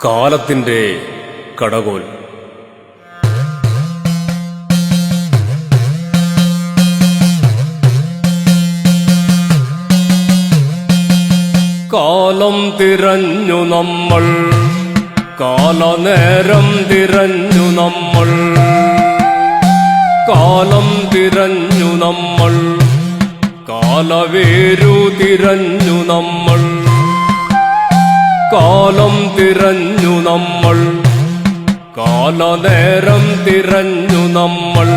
കാലത്തിന്റെ കടകോൽ. കാലം തിരഞ്ഞു നമ്മൾ, കാലനേരം തിരഞ്ഞു നമ്മൾ, കാലം തിരഞ്ഞു നമ്മൾ, കാലവേരു തിരഞ്ഞു നമ്മൾ, കാലം തിരഞ്ഞു നമ്മൾ, കാലനേരം തിരഞ്ഞു നമ്മൾ,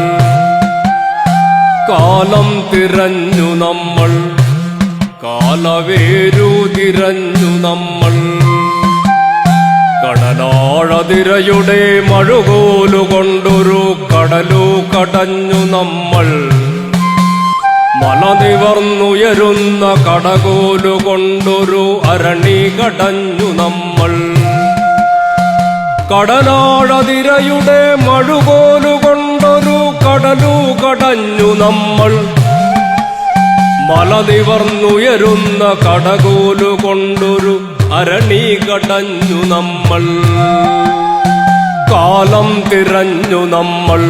കാലം തിരഞ്ഞു നമ്മൾ, കാലവേരു തിരഞ്ഞു നമ്മൾ. കടലാഴതിരയുടെ മഴുകോലുകൊണ്ടൊരു കടലു കടഞ്ഞു നമ്മൾ, മല നിവർന്നുയരുന്ന കടകോലുകൊണ്ടൊരു അരണി കടഞ്ഞു നമ്മൾ. കടലാഴതിരയുടെ മഴുകോലുകൊണ്ടൊരു കടലു കടഞ്ഞു നമ്മൾ, മല നിവർന്നുയരുന്ന കടകോലുകൊണ്ടൊരു അരണി കടഞ്ഞു നമ്മൾ. കാലം തിരഞ്ഞു നമ്മൾ,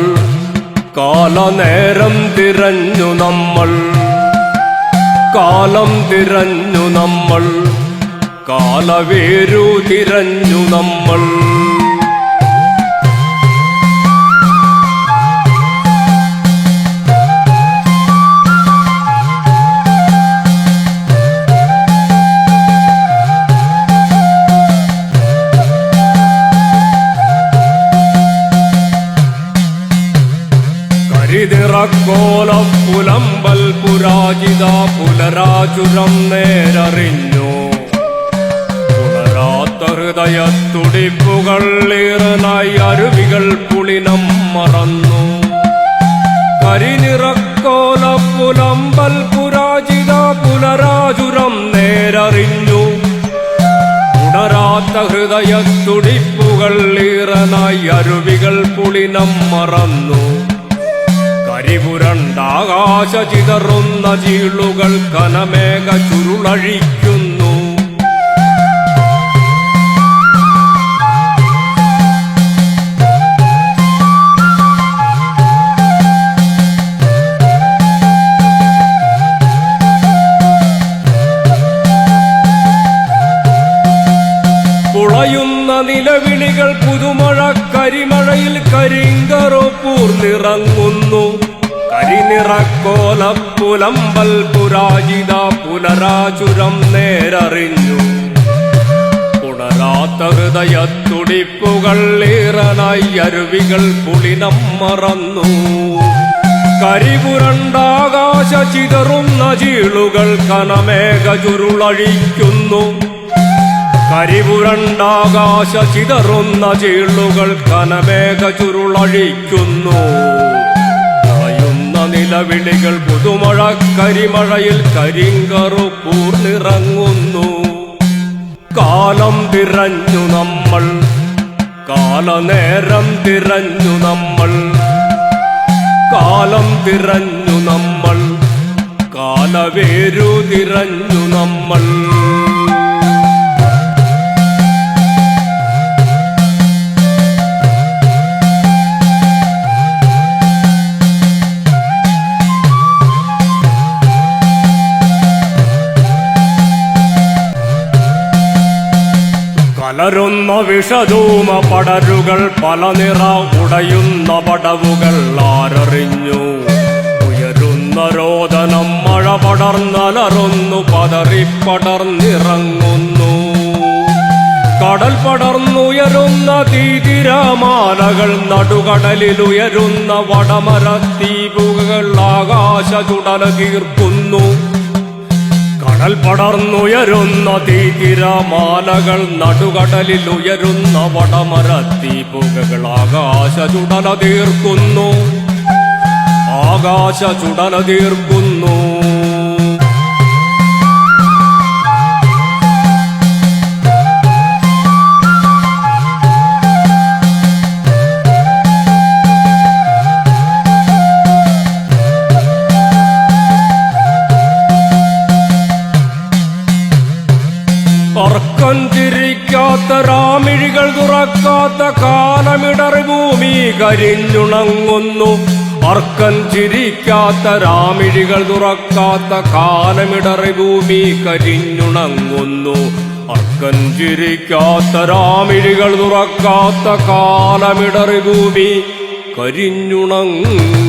കാലനേരം തിരഞ്ഞു നമ്മൾ, കാലം തിരഞ്ഞു നമ്മൾ, കാലവേരു തിരഞ്ഞു നമ്മൾ. ിറക്കോലം പുലമ്പൽ പുരാജിത പുലരാചുരം നേരറിഞ്ഞു, പുലരാത്ത ഹൃദയത്തുടിപ്പുകൾ ഏറനായി അരുവികൾ പുളിനം മറന്നു. കരിനിറക്കോല പുലമ്പൽ പുരാജിത പുലരാചുരം നേരറിഞ്ഞു, ഉണരാത്ത ഹൃദയത്തുടിപ്പുകൾ ഏറനായി അരുവികൾ പുളിനം മറന്നു. കരിപുരണ്ടാകാശ ചിതറുന്ന ചീളുകൾ കനമേഘ ചുരുളഴിക്കുന്നു. പുളയുന്ന നിലവിളികൾ പുതുമഴ കരിമഴയിൽ കരിങ്കറുപ്പൂർന്നിറങ്ങുന്നു. കരിനിറക്കോല പുലമ്പൽ പുരാജിത പുലരാചുരം നേരറിഞ്ഞു, ഉണരാത്ത ഹൃദയത്തുടിപ്പുകൾ ഏറനായി അരുവികൾ പുളിനം മറന്നു. കരിപുരണ്ടാകാശ ചിതറുന്ന ചീളുകൾ കനമേഘ ചുരുളഴിക്കുന്നു. കരിപുരണ്ടാകാശ ചിതറുന്ന ചീളുകൾ കനമേഘ ചുരുളഴിക്കുന്നു. നിലവിളികൾ പുതുമഴ കരിമഴയിൽ കരിങ്കറുപ്പൂർന്നിറങ്ങുന്നു. കാലം തിരഞ്ഞു നമ്മൾ, കാലനേരം തിരഞ്ഞു നമ്മൾ, കാലം തിരഞ്ഞു നമ്മൾ, കാലവേരു തിരഞ്ഞു നമ്മൾ. കലരുന്ന വിഷധൂമ പടരുകൾ പല നിറ ഉടയുന്ന പടവുകൾ ആരറിഞ്ഞു. ഉയരുന്ന രോദനം മഴ പടർന്നലറുന്നു പതറിപ്പടർന്നിറങ്ങുന്നു. കടൽ പടർന്നുയരുന്ന തീതിരമാലകൾ നടുകടലിലുയരുന്ന വടമരത്തീപുകൾ ആകാശ ചുടല തീർക്കുന്നു. കടൽ പടർന്നുയരുന്ന തീതിരമാലകൾ നടുകടലിൽ ഉയരുന്ന വടമരത്തീപുകൾ ആകാശ ചുടല തീർക്കുന്നു, ആകാശ ചുടല തീർക്കുന്നു. തർക്കം തിരിക്കാത്ത രാമ രാമിഴികൾ തുറക്കാത്ത കാലമിടറി ഭൂമി കരിഞ്ഞുണങ്ങുന്നു. അർക്കൻ ചിരിക്കാത്ത രാമിഴികൾ തുറക്കാത്ത കാലമിടറി ഭൂമി കരിഞ്ഞുണങ്ങുന്നു. അർക്കൻ ചിരിക്കാത്ത രാമിഴികൾ തുറക്കാത്ത കാലമിടറി ഭൂമി കരിഞ്ഞുണങ്ങുന്നു.